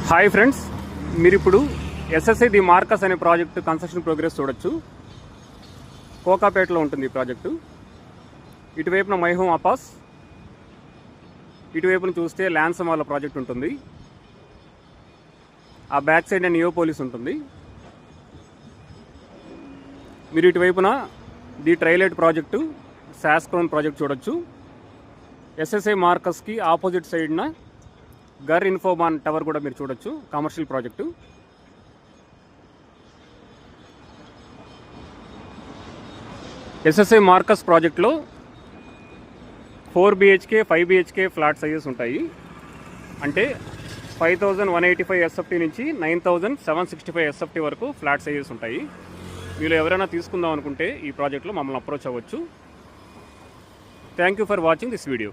Hi friends, మీరు ఇప్పుడు SSI the Marcus అనే ప్రాజెక్టు కన్స్ట్రక్షన్ ప్రోగ్రెస్ చూడొచ్చు. కోకాపేటలో ఉంటుంది ఈ ప్రాజెక్టు. ఇటువైపున మై హోమ్ అపాస్, ఇటువైపున చూస్తే ల్యాన్సమ్ వాళ్ళ ప్రాజెక్ట్ ఉంటుంది. ఆ బ్యాక్ సైడ్ నియోపోలిస్ ఉంటుంది. మీరు ఇటువైపున ది ట్రైలైట్ ప్రాజెక్టు, శాస్క్రోన్ ప్రాజెక్ట్ చూడొచ్చు. ఎస్ఎస్ఐ మార్కస్కి ఆపోజిట్ సైడ్న గర్ ఇన్ఫోబాన్ టవర్ కూడా మీరు చూడొచ్చు, కమర్షియల్ ప్రాజెక్టు. ఎస్ఎస్ఐ మార్కస్ ప్రాజెక్ట్లో 4 BHK 5 BHK ఫ్లాట్ సైజెస్ ఉంటాయి. అంటే 5185 SFT నుంచి 9765 SFT వరకు ఫ్లాట్ సైజెస్ ఉంటాయి. మీరు ఎవరైనా తీసుకుందాం అనుకుంటే ఈ ప్రాజెక్ట్లో మమ్మల్ని అప్రోచ్ అవ్వచ్చు. Thank you for watching this video.